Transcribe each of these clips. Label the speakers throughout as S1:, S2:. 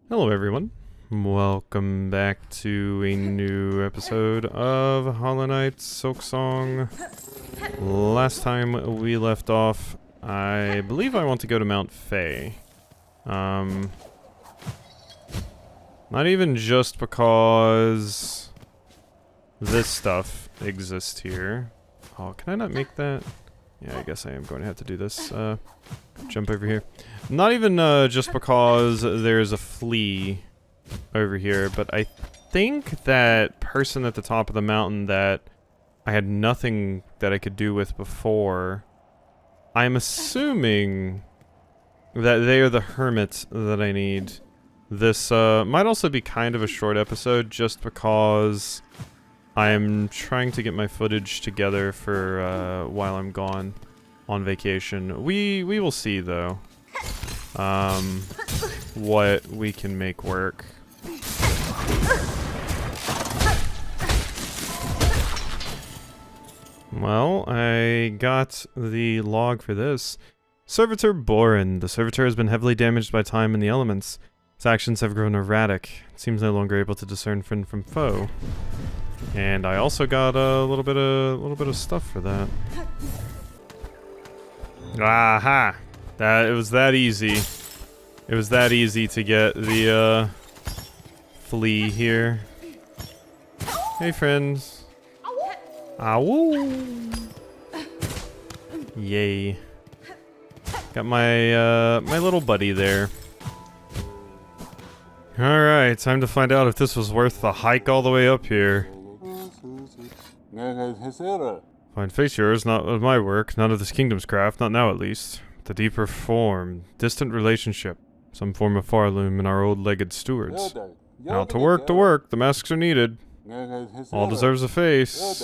S1: Hello everyone, welcome back to a new episode of Hollow Knight Silksong. Last time we left off, I believe I want to go to Mount Fae. Not even just because this stuff exists here. Oh, can I not make that? Yeah, I guess I am going to have to do this. Jump over here. Not even just because there's a flea over here, but I think that person at the top of the mountain that I had nothing that I could do with before, I'm assuming that they are the hermits that I need. This might also be kind of a short episode just because I'm trying to get my footage together for while I'm gone on vacation. We will see though what we can make work. Well, I got the log for this. Servitor Boren. The servitor has been heavily damaged by time and the elements. His actions have grown erratic. It seems no longer able to discern friend from foe. And I also got a little bit of stuff for that. Aha! It was that easy. It was that easy to get the flea here. Hey friends. Ow! Yay. Got my my little buddy there. Alright, time to find out if this was worth the hike all the way up here. Fine face yours, not of my work, none of this kingdom's craft, not now at least. The deeper form, distant relationship, some form of farloom in our old-legged stewards. Now to work, the masks are needed. All deserves a face.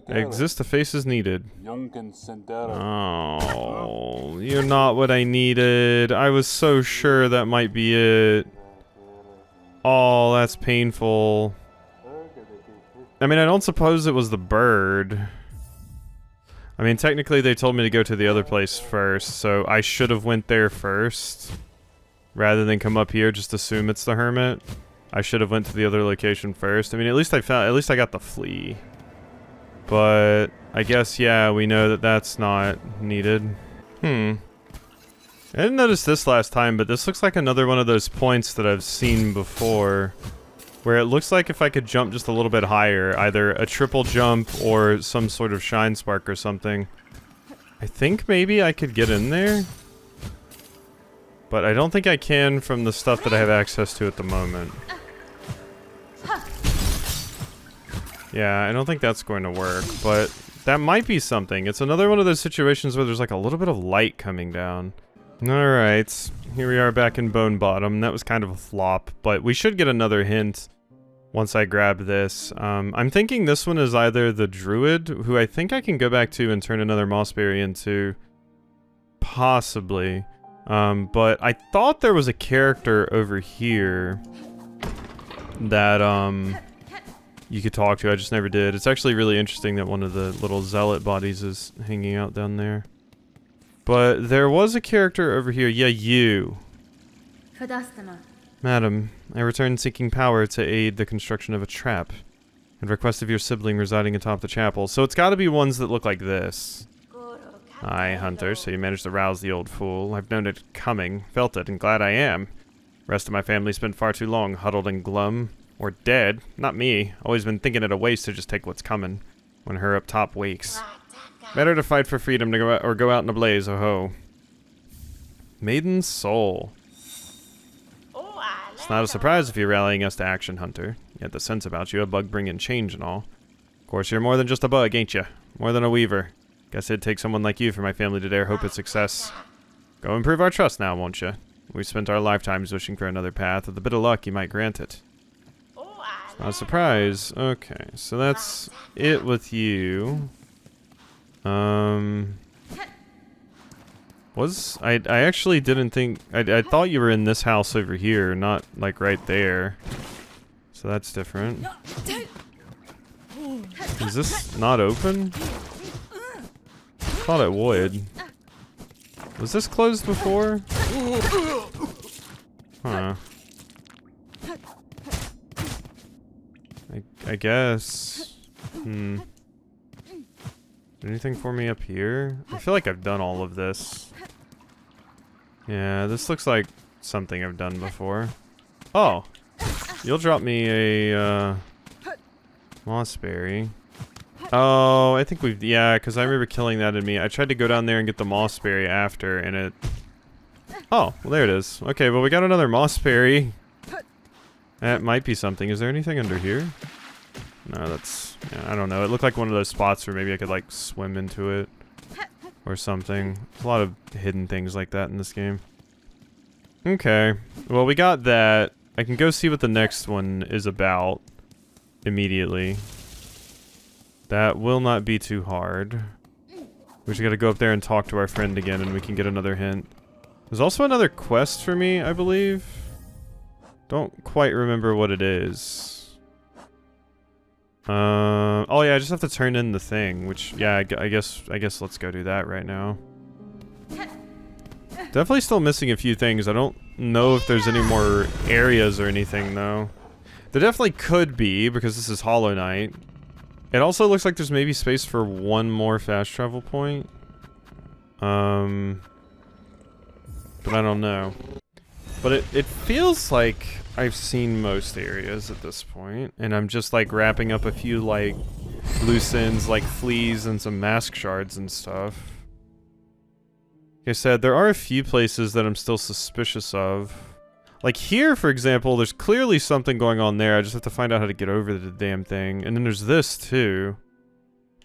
S1: Exist a face is needed. Oh, you're not what I needed. I was so sure that might be it. Oh, that's painful. I mean, I don't suppose it was the bird. I mean, technically they told me to go to the other place first, so I should have went there first. Rather than come up here, just assume it's the hermit. I should have went to the other location first. I mean, at least I got the flea. But I guess, yeah, we know that that's not needed. I didn't notice this last time, but this looks like another one of those points that I've seen before. Where it looks like if I could jump just a little bit higher, either a triple jump or some sort of shine spark or something. I think maybe I could get in there. But I don't think I can from the stuff that I have access to at the moment. Yeah, I don't think that's going to work, but that might be something. It's another one of those situations where there's like a little bit of light coming down. Alright, here we are back in Bone Bottom. That was kind of a flop, but we should get another hint once I grab this. I'm thinking this one is either the druid, who I think I can go back to and turn another mossberry into. Possibly. But I thought there was a character over here that, you could talk to. I just never did. It's actually really interesting that one of the little zealot bodies is hanging out down there. But there was a character over here. Yeah, you. Madam, I returned seeking power to aid the construction of a trap, and request of your sibling residing atop the chapel. So it's gotta be ones that look like this. Aye, Hunter, so you managed to rouse the old fool. I've known it coming, felt it, and glad I am. Rest of my family spent far too long huddled and glum. Or dead. Not me. Always been thinking it a waste to just take what's coming when her up top wakes. Better to fight for freedom to go out, or go out in a blaze, oh ho. Maiden's soul. It's not a surprise if you're rallying us to action, Hunter. You had the sense about you, a bug bringing change and all. Of course, you're more than just a bug, ain't you? More than a weaver. Guess it'd take someone like you for my family to dare hope its success. Go improve our trust now, won't you? We've spent our lifetimes wishing for another path. With a bit of luck, you might grant it. It's not a surprise. Okay, so that's it with you. I actually didn't think... I thought you were in this house over here, not, like, right there. So that's different. Is this not open? I thought it would. Was this closed before? Huh. I guess. Anything for me up here? I feel like I've done all of this. Yeah, this looks like something I've done before. Oh! You'll drop me a, mossberry. Oh, I think we've... Yeah, because I remember killing that in me. I tried to go down there and get the mossberry after, and it... Oh, well there it is. Okay, well we got another mossberry. That might be something. Is there anything under here? No, that's... Yeah, I don't know. It looked like one of those spots where maybe I could, like, swim into it. Or something. There's a lot of hidden things like that in this game. Okay. Well, we got that. I can go see what the next one is about immediately. That will not be too hard. We just gotta go up there and talk to our friend again and we can get another hint. There's also another quest for me, I believe. Don't quite remember what it is. Oh yeah, I just have to turn in the thing, which, yeah, I guess let's go do that right now. Definitely still missing a few things. I don't know if there's any more areas or anything, though. There definitely could be, because this is Hollow Knight. It also looks like there's maybe space for one more fast travel point. But I don't know. But it feels like I've seen most areas at this point, and I'm just like wrapping up a few like loose ends like fleas and some mask shards and stuff. Like I said, there are a few places that I'm still suspicious of. Like here, for example, there's clearly something going on there. I just have to find out how to get over the damn thing. And then there's this too.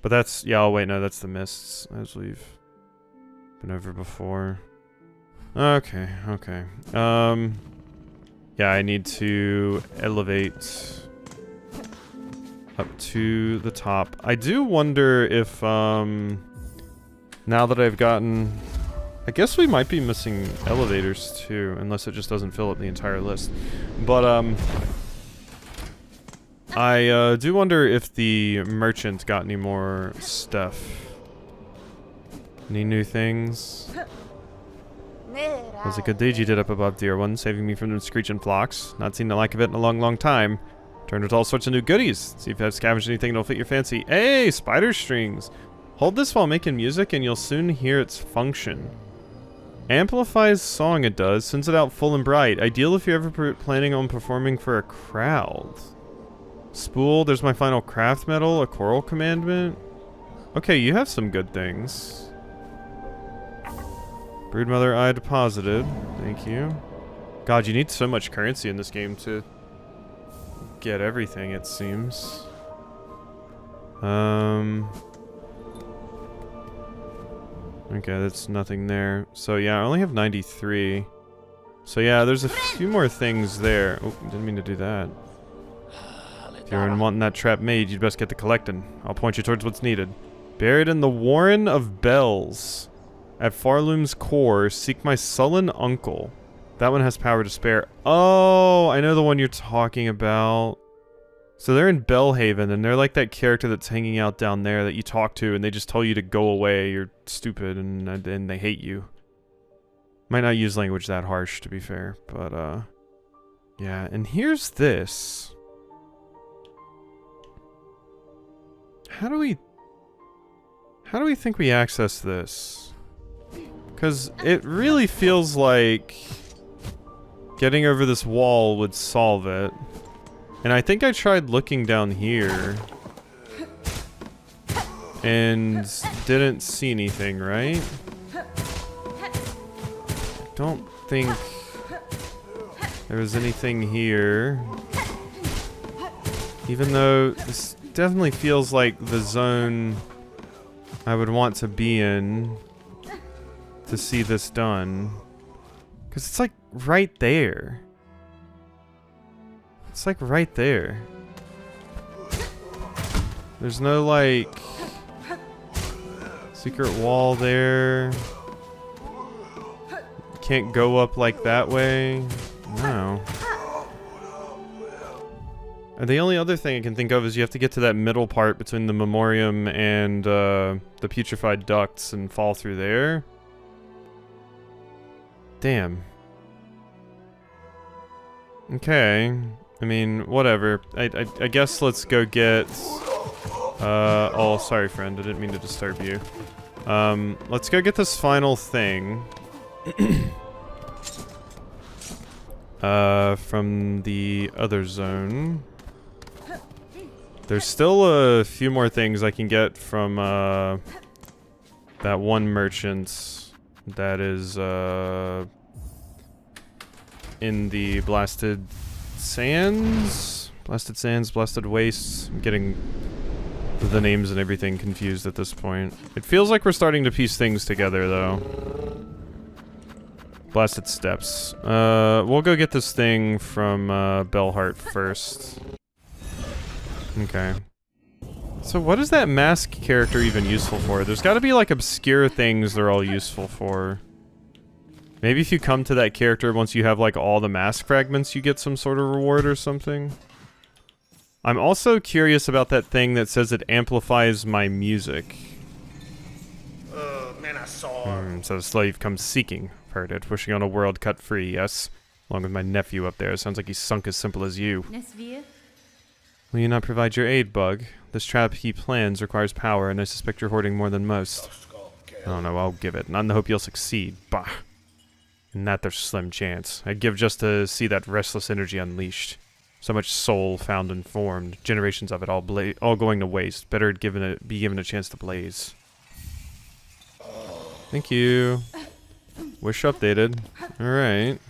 S1: But that's, yeah, oh wait, no, that's the mists, as we've been over before. Okay, okay. Yeah, I need to elevate up to the top. I do wonder if, now that I've gotten... I guess we might be missing elevators too, unless it just doesn't fill up the entire list. But, I do wonder if the merchant got any more stuff. Any new things? Was a good deed you did up above, dear one, saving me from them screeching flocks. Not seen the like of it in a long, long time. Turned with all sorts of new goodies. See if you have scavenged anything that'll fit your fancy. Hey, spider strings! Hold this while making music and you'll soon hear its function. Amplifies song it does, sends it out full and bright. Ideal if you're ever planning on performing for a crowd. Spool, there's my final craft medal, a choral commandment. Okay, you have some good things. Broodmother eye deposited. Thank you. God, you need so much currency in this game to get everything, it seems. Okay, that's nothing there. So yeah, I only have 93. So yeah, there's a few more things there. Oh, didn't mean to do that. If you're wanting that trap made, you'd best get to collecting. I'll point you towards what's needed. Buried in the Warren of Bells. At Farloom's core, seek my sullen uncle. That one has power to spare. Oh, I know the one you're talking about. So they're in Bellhaven, and they're like that character that's hanging out down there that you talk to, and they just tell you to go away, you're stupid, and they hate you. Might not use language that harsh, to be fair, but, yeah, and here's this. How do we think we access this? Because it really feels like getting over this wall would solve it. And I think I tried looking down here and didn't see anything, right? I don't think there was anything here. Even though this definitely feels like the zone I would want to be in to see this done. Because it's like right there. It's like right there. There's no like secret wall there. Can't go up like that way. No. And the only other thing I can think of is you have to get to that middle part between the Memoriam and the putrefied ducts and fall through there. Damn. Okay. I mean, whatever. I guess let's go get... oh, sorry, friend. I didn't mean to disturb you. Let's go get this final thing. From the other zone. There's still a few more things I can get from, that one merchant that is, in the Blasted Sands? Blasted Sands, Blasted Wastes. I'm getting the names and everything confused at this point. It feels like we're starting to piece things together, though. Blasted Steps. We'll go get this thing from, Bellheart first. Okay. So what is that mask character even useful for? There's gotta be, like, obscure things they're all useful for. Maybe if you come to that character once you have, like, all the mask fragments, you get some sort of reward or something. I'm also curious about that thing that says it amplifies my music.
S2: Man, I saw.
S1: So the slave comes seeking. Heard it. Wishing on a world cut free, yes. Along with my nephew up there. Sounds like he's sunk as simple as you. Will you not provide your aid, Bug? This trap he plans requires power, and I suspect you're hoarding more than most. I don't know, I'll give it. Not in the hope you'll succeed. Bah. In that there's slim chance. I'd give just to see that restless energy unleashed. So much soul found and formed. Generations of it all going to waste. Better be given a chance to blaze. Thank you. Wish updated. Alright.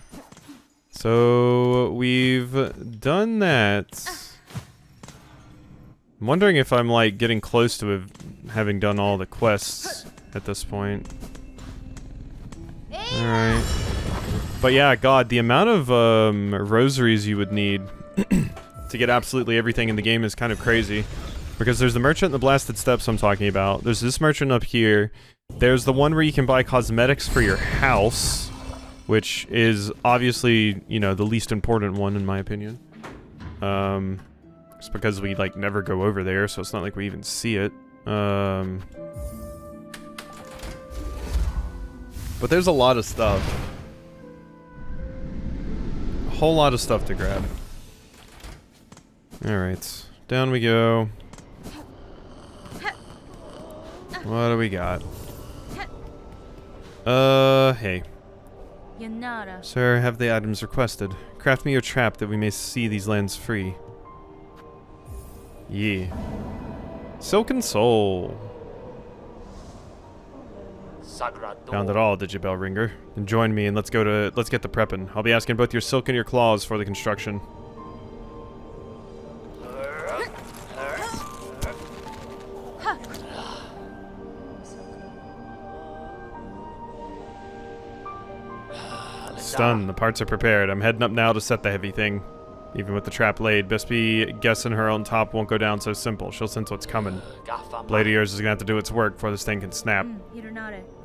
S1: So, we've done that. I'm wondering if I'm, like, getting close to having done all the quests at this point. Alright. But yeah, God, the amount of, rosaries you would need to get absolutely everything in the game is kind of crazy. Because there's the merchant in the Blasted Steps I'm talking about. There's this merchant up here. There's the one where you can buy cosmetics for your house, which is obviously, you know, the least important one in my opinion. Just because we, like, never go over there, so it's not like we even see it. But there's a lot of stuff. A whole lot of stuff to grab. Alright, down we go. What do we got? Hey. Sir, have the items requested. Craft me your trap that we may see these lands free. Yeah. Silken Soul. Found it all, did you, Bellringer? Then join me and let's get the preppin'. I'll be asking both your silk and your claws for the construction. Done. The parts are prepared. I'm heading up now to set the heavy thing. Even with the trap laid, best be guessing her on top won't go down so simple. She'll sense what's coming. Blade of yours is gonna have to do its work before this thing can snap.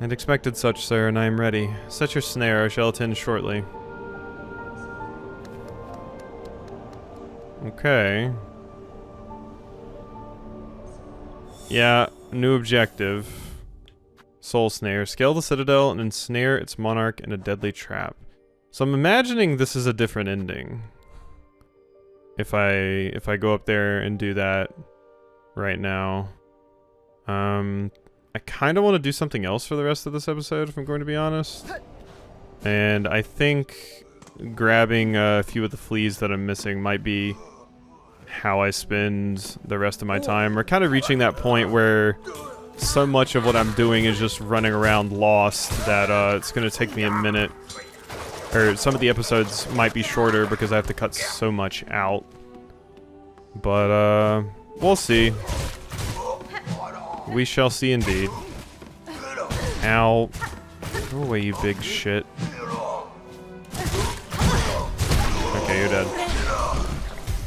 S1: And expected such, sir, and I am ready. Set your snare, I shall attend shortly. Okay. Yeah, new objective. Soul Snare. Scale the Citadel and ensnare its monarch in a deadly trap. So I'm imagining this is a different ending. If I go up there and do that right now. I kind of want to do something else for the rest of this episode, if I'm going to be honest. And I think grabbing a few of the fleas that I'm missing might be how I spend the rest of my time. We're kind of reaching that point where so much of what I'm doing is just running around lost that it's going to take me a minute. Or some of the episodes might be shorter because I have to cut so much out. But, we'll see. We shall see indeed. Ow. Go away, you big shit. Okay, you're dead.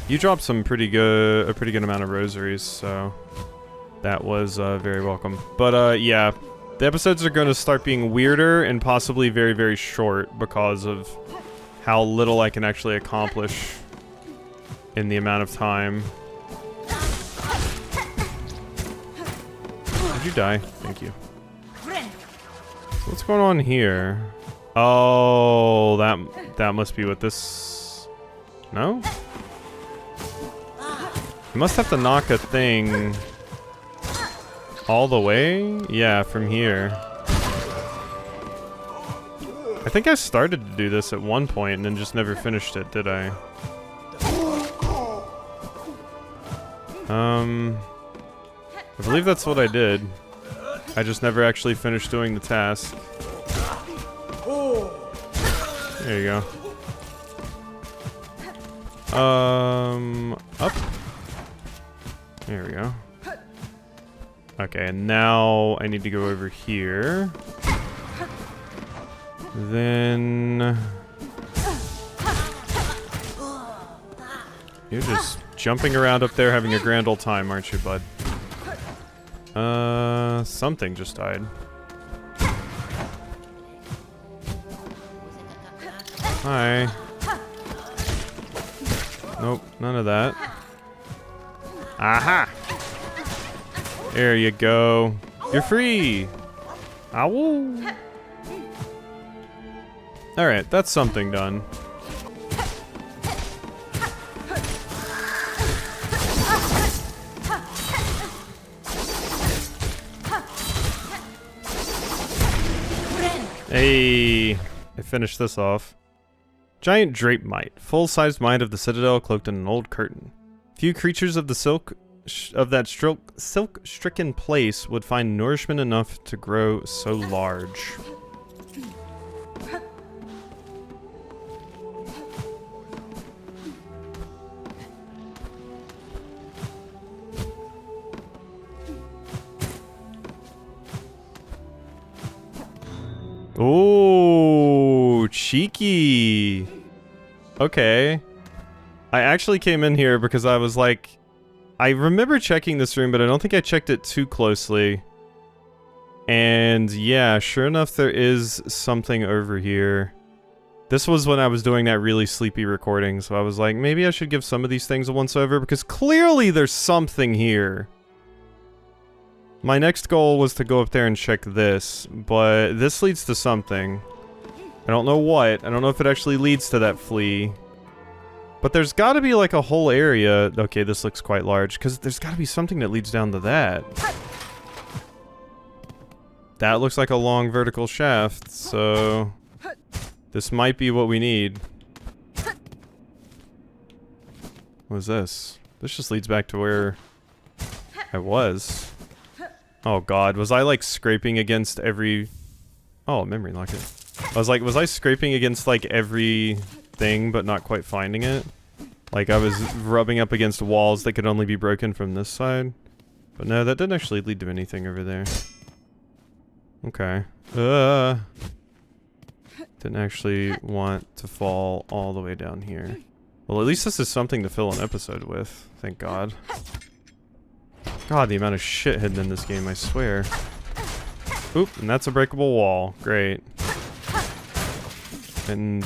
S1: You dropped some a pretty good amount of rosaries, so that was very welcome. But yeah, the episodes are going to start being weirder and possibly very, very short because of how little I can actually accomplish in the amount of time. Did you die? Thank you. What's going on here? Oh, that must be what this... No? must have to knock a thing all the way? Yeah, from here. I think I started to do this at one point and then just never finished it, did I? I believe that's what I did. I just never actually finished doing the task. There you go. Up. There we go. Okay, and now I need to go over here. Then... You're just jumping around up there having a grand old time, aren't you, bud? Something just died. Hi. Nope, none of that. Aha! There you go. You're free! Ow! Alright, that's something done. Hey! I finished this off. Giant drape mite. Full-sized mite of the citadel cloaked in an old curtain. Few creatures of the silk-stricken place would find nourishment enough to grow so large. Oh, cheeky. Okay. I actually came in here because I was like, I remember checking this room, but I don't think I checked it too closely. And yeah, sure enough, there is something over here. This was when I was doing that really sleepy recording, so I was like, maybe I should give some of these things a once over because clearly there's something here. My next goal was to go up there and check this, but this leads to something. I don't know what. I don't know if it actually leads to that flea. But there's gotta be like a whole area. Okay, this looks quite large, because there's gotta be something that leads down to that. That looks like a long vertical shaft, so... this might be what we need. What is this? This just leads back to where I was. Oh god, was I like scraping against every... Oh, memory locket. I was like, was I scraping against like every thing but not quite finding it? Like I was rubbing up against walls that could only be broken from this side? But no, that didn't actually lead to anything over there. Okay. Didn't actually want to fall all the way down here. Well, at least this is something to fill an episode with. Thank God. God, the amount of shit hidden in this game, I swear. Oop, and that's a breakable wall. Great. And...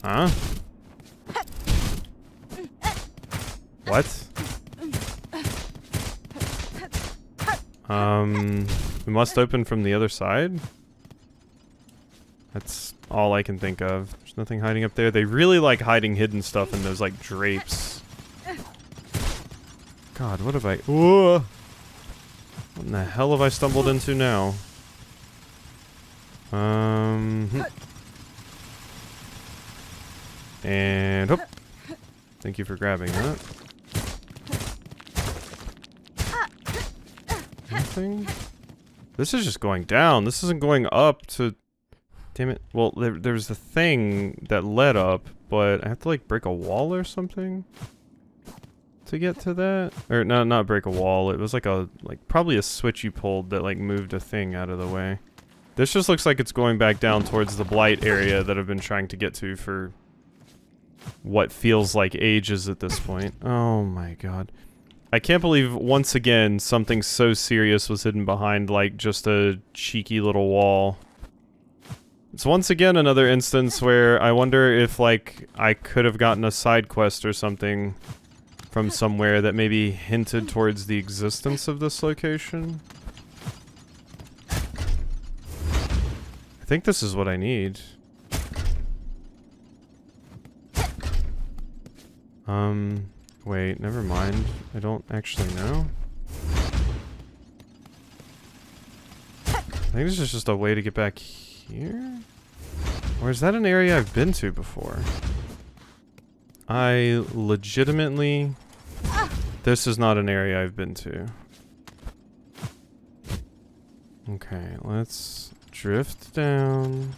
S1: Huh? What? We must open from the other side? That's all I can think of. There's nothing hiding up there. They really like hiding hidden stuff in those, like, drapes. God, what have I... Whoa! What in the hell have I stumbled into now? And... Hoop! Thank you for grabbing that. Nothing? This is just going down. This isn't going up to... Damn it. Well, there's a thing that led up, but I have to, like, break a wall or something to get to that? Or, no, not break a wall. It was like a, probably a switch you pulled that, like, moved a thing out of the way. This just looks like it's going back down towards the blight area that I've been trying to get to for what feels like ages at this point. Oh my god. I can't believe, once again, something so serious was hidden behind, like, just a cheeky little wall. It's once again another instance where I wonder if, like, I could have gotten a side quest or something from somewhere that maybe hinted towards the existence of this location. I think this is what I need. Wait, never mind. I don't actually know. I think this is just a way to get back here? Or is that an area I've been to before? I legitimately... This is not an area I've been to. Okay, let's drift down.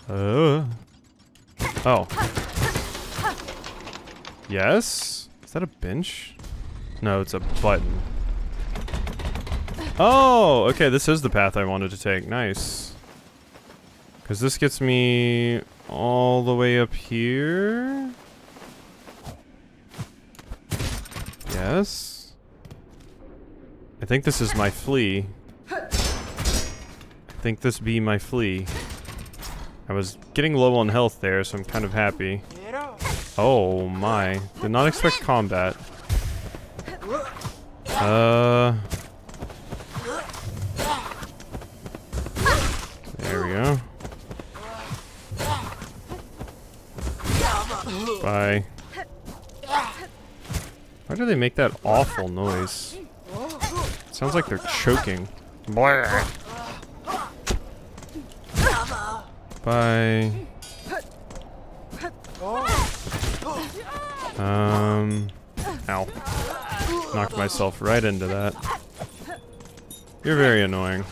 S1: Oh. Yes? Is that a bench? No, it's a button. Oh, okay, this is the path I wanted to take. Nice. Because this gets me all the way up here. Yes. I think this is my flea. I think this be my flea. I was getting low on health there, so I'm kind of happy. Oh my. Did not expect combat. There we go. Bye. Why do they make that awful noise? It sounds like they're choking. Blah. Bye. Ow. Knocked myself right into that. You're very annoying.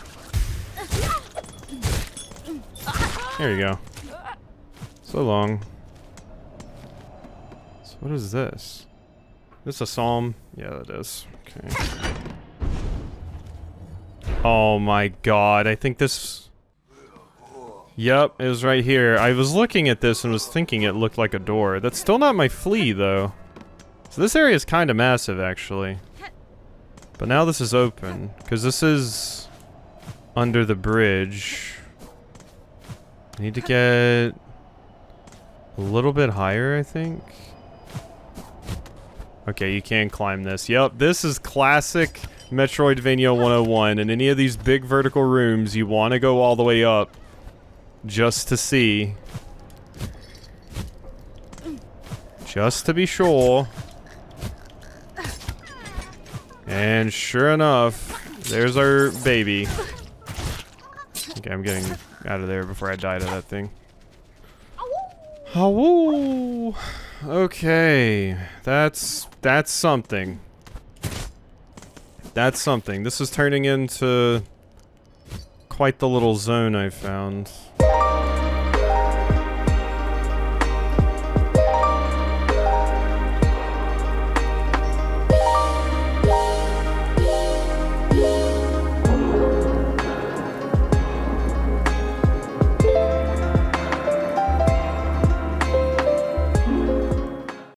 S1: There you go. So long. So what is this? Is this a psalm? Yeah, it is. Okay. Oh my god, I think this... Yep, it was right here. I was looking at this and was thinking it looked like a door. That's still not my flea, though. So this area is kind of massive, actually. But now this is open, because this is under the bridge. I need to get a little bit higher, I think. Okay, you can climb this. Yep, this is classic Metroidvania 101. In any of these big vertical rooms, you want to go all the way up just to see. Just to be sure. And sure enough, there's our baby. Okay, I'm getting out of there before I die to that thing. Oh, okay. That's something. That's something. This is turning into quite the little zone I found.